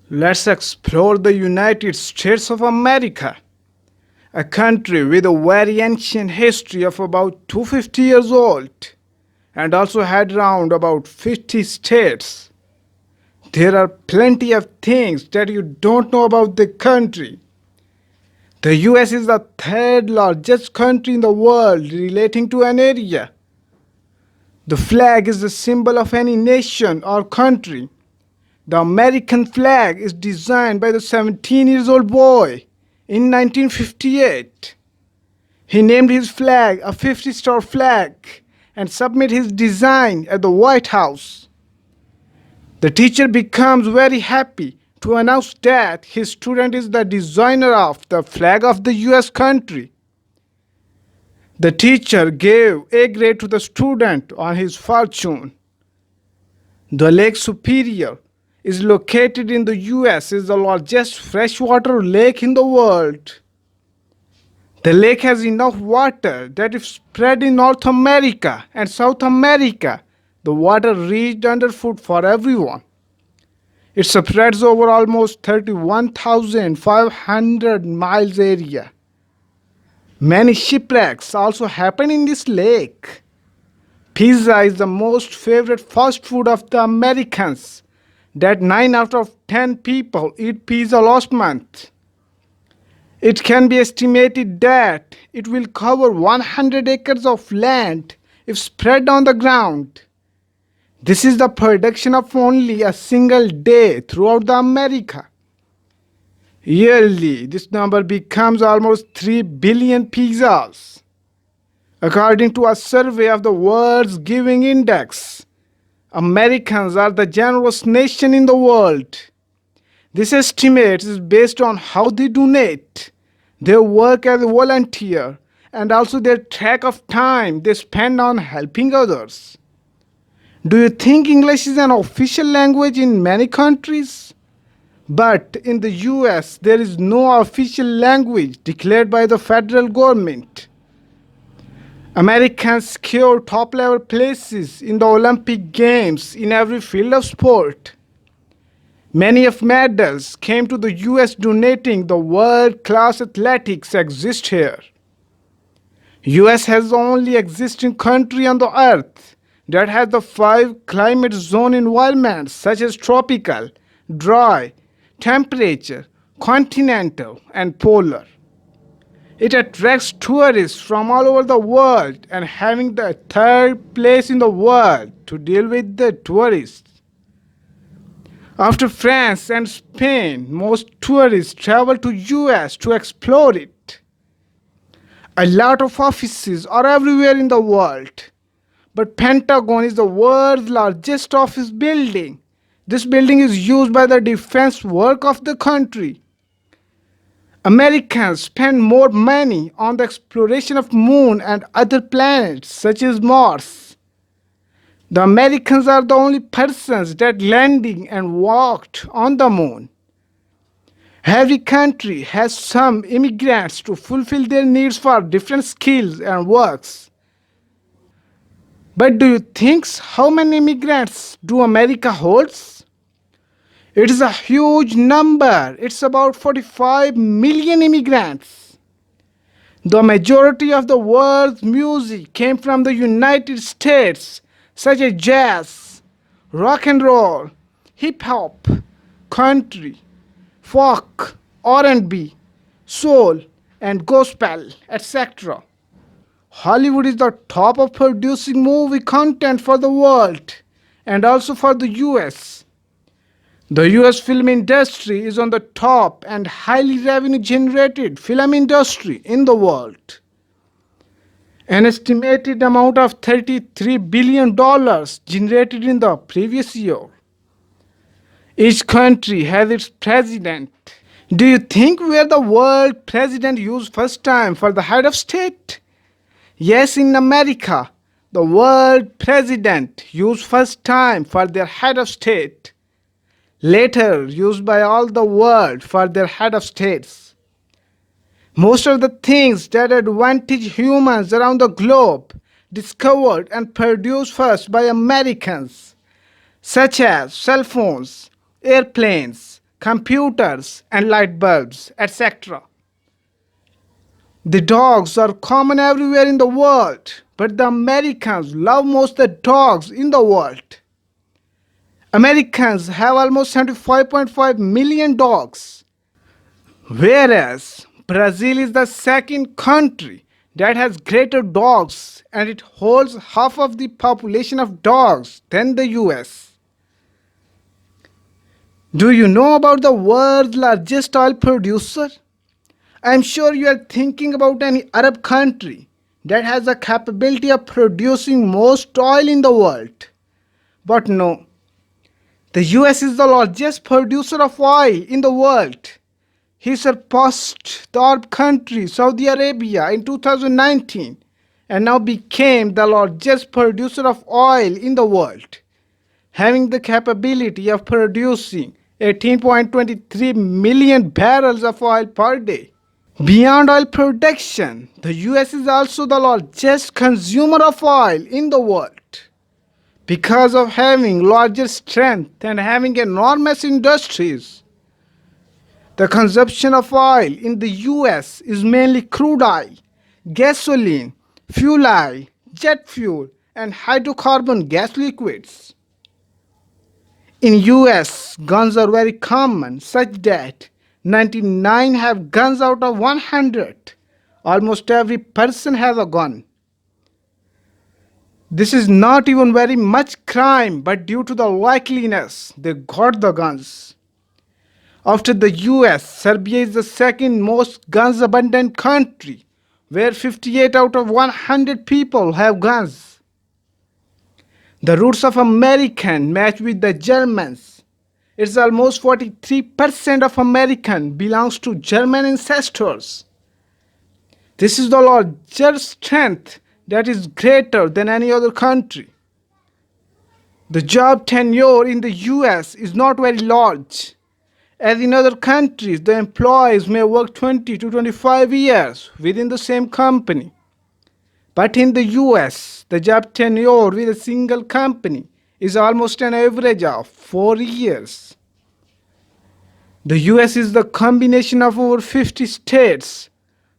Let's explore the United States of America, a country with a very ancient history of about 250 years old and also had around about 50 states. There are plenty of things that you don't know about the country. The US is the third largest country in the world relating to an area. The flag is the symbol of any nation or country. The American flag is designed by the 17 years old boy in 1958. He named his flag a 50-star flag and submitted his design at the White House. The teacher becomes very happy to announce that his student is the designer of the flag of the US country. The teacher gave A grade to the student on his fortune. The Lake Superior is located in the US, is the largest freshwater lake in the world. The lake has enough water that if spread in North America and South America, the water reached underfoot for everyone. It spreads over almost 31,500 miles area. Many shipwrecks also happen in this lake. Pizza is the most favorite fast food of the Americans, that 9 out of 10 people eat pizza last month. It can be estimated that it will cover 100 acres of land if spread on the ground. This is the production of only a single day throughout the America. Yearly, this number becomes almost 3 billion pizzas. According to a survey of the World's Giving Index, Americans are the generous nation in the world. This estimate is based on how they donate, their work as a volunteer, and also their track of time they spend on helping others. Do you think English is an official language in many countries? But in the US, there is no official language declared by the federal government. Americans secure top level places in the Olympic Games in every field of sport. Many of medals came to the US donating the world-class athletics exist here. US has the only existing country on the earth that has the 5 climate zone environments such as tropical, dry, temperature, continental, and polar. It attracts tourists from all over the world and having the third place in the world to deal with the tourists. After France and Spain, most tourists travel to US to explore it. A lot of offices are everywhere in the world, but Pentagon is the world's largest office building. This building is used by the defense work of the country. Americans spend more money on the exploration of moon and other planets such as Mars. The Americans are the only persons that landing and walked on the moon. Every country has some immigrants to fulfill their needs for different skills and works. But do you think how many immigrants do America holds? It is a huge number. It's about 45 million immigrants. The majority of the world's music came from the United States, such as jazz, rock and roll, hip hop, country, folk, R&B, soul, and gospel, etc. Hollywood is the top of producing movie content for the world and also for the US. The US film industry is on the top and highly revenue generated film industry in the world. An estimated amount of $33 billion generated in the previous year. Each country has its president. Do you think we are the world president used first time for the head of state? Yes, in America, the world president used first time for their head of state. Later used by all the world for their head of states. Most of the things that advantage humans around the globe discovered and produced first by Americans, such as cell phones, airplanes, computers, and light bulbs, etc. The dogs are common everywhere in the world, but the Americans love most the dogs in the world. Americans have almost 75.5 million dogs, whereas Brazil is the second country that has greater dogs and it holds half of the population of dogs than the US. Do you know about the world's largest oil producer? I am sure you are thinking about any Arab country that has the capability of producing most oil in the world. But no, the US is the largest producer of oil in the world. He surpassed the Arab country Saudi Arabia in 2019 and now became the largest producer of oil in the world, having the capability of producing 18.23 million barrels of oil per day. Beyond oil production, the US is also the largest consumer of oil in the world. Because of having larger strength and having enormous industries, the consumption of oil in the US is mainly crude oil, gasoline, fuel oil, jet fuel, and hydrocarbon gas liquids. In US, guns are very common, such that 99 have guns out of 100. Almost every person has a gun. This is not even very much crime, but due to the likeliness, they got the guns. After the US, Serbia is the second most guns abundant country, where 58 out of 100 people have guns. The roots of American match with the Germans. It's almost 43% of American belongs to German ancestors. This is the larger strength that is greater than any other country. The job tenure in the US is not very large. As in other countries, the employees may work 20 to 25 years within the same company. But in the US, the job tenure with a single company is almost an average of 4 years. The US is the combination of over 50 states,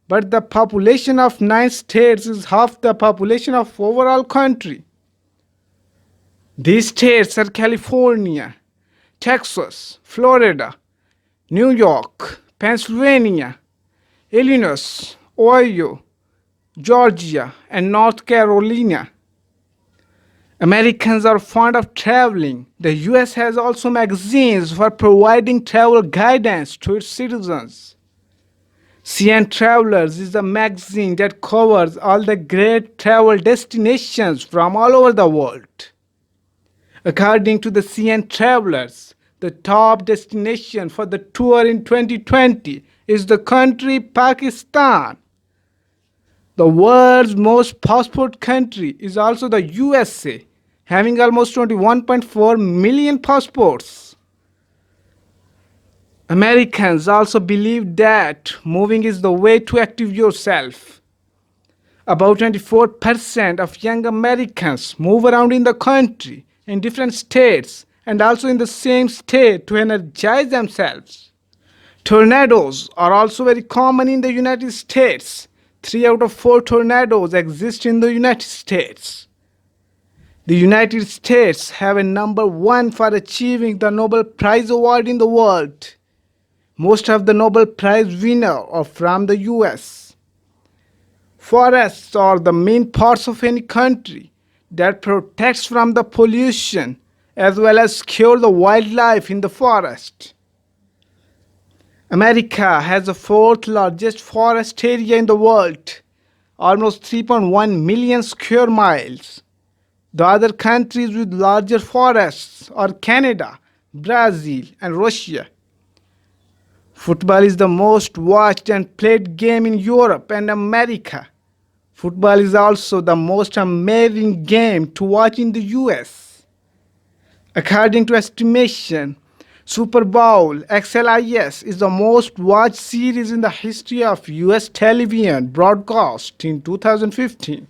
but the population of 9 states is half the population of overall country. These states are California, Texas, Florida, New York, Pennsylvania, Illinois, Ohio, Georgia, and North Carolina. Americans are fond of traveling. The US has also magazines for providing travel guidance to its citizens. CN Travelers is a magazine that covers all the great travel destinations from all over the world. According to the CN Travelers, the top destination for the tour in 2020 is the country Pakistan. The world's most passport country is also the USA, having almost 21.4 million passports. Americans also believe that moving is the way to active yourself. About 24% of young Americans move around in the country in different states and also in the same state to energize themselves. Tornadoes are also very common in the United States. 3 out of 4 tornadoes exist in the United States. The United States have a number 1 for achieving the Nobel Prize award in the world. Most of the Nobel Prize winners are from the US. Forests are the main parts of any country that protects from the pollution as well as secure the wildlife in the forest. America has the 4th largest forest area in the world, almost 3.1 million square miles. The other countries with larger forests are Canada, Brazil, and Russia. Football is the most watched and played game in Europe and America. Football is also the most amazing game to watch in the US. According to estimation, Super Bowl XLIS is the most watched series in the history of US television broadcast in 2015.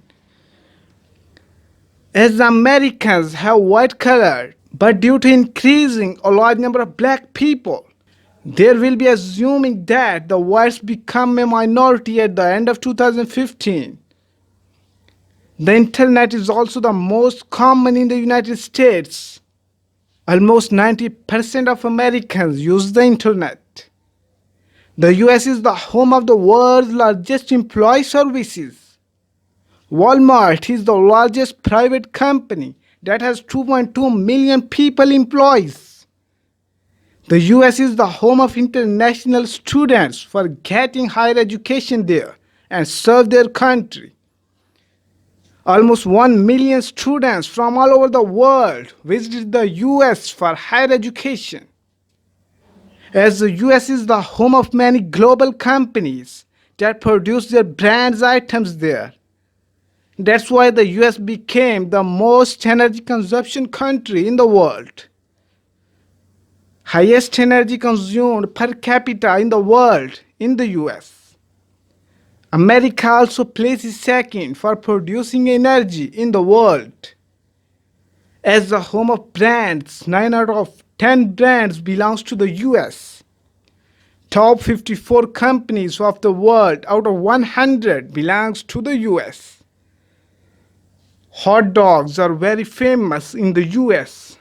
As Americans have white color, but due to increasing a large number of black people, There will be assuming that the whites become a minority at the end of 2015. The internet is also the most common in the United States. Almost 90% of Americans use the internet. The US is the home of the world's largest employee services. Walmart is the largest private company that has 2.2 million people employees. The US is the home of international students for getting higher education there and serve their country. Almost 1 million students from all over the world visited the US for higher education. As the US is the home of many global companies that produce their brands items there. That's why the US became the most energy consumption country in the world. Highest energy consumed per capita in the world in the US. America also places second for producing energy in the world. As the home of brands, 9 out of 10 brands belongs to the US. Top 54 companies of the world out of 100 belongs to the US. Hot dogs are very famous in the US.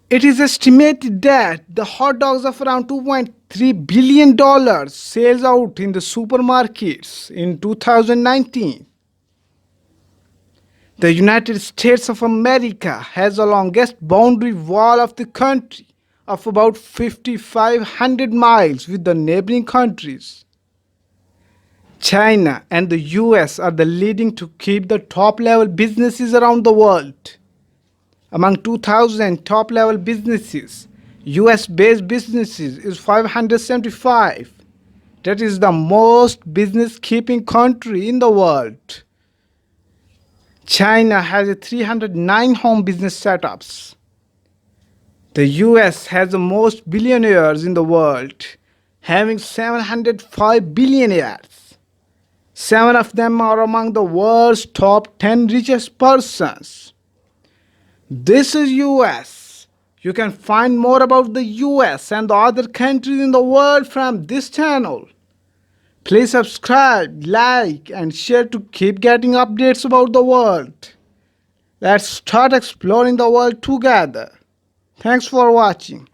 It is estimated that the hot dogs of around $2.3 billion sales out in the supermarkets in 2019. The United States of America has the longest boundary wall of the country of about 5,500 miles with the neighboring countries. China and the US are the leading to keep the top level businesses around the world. Among 2,000 top level businesses, US based businesses is 575. That is the most business keeping country in the world. China has 309 home business setups. The US has the most billionaires in the world, having 705 billionaires. 7 of them are among the world's top 10 richest persons. This is US. You can find more about the US and the other countries in the world from this channel. Please subscribe, like and share to keep getting updates about the world. Let's start exploring the world together. Thanks for watching.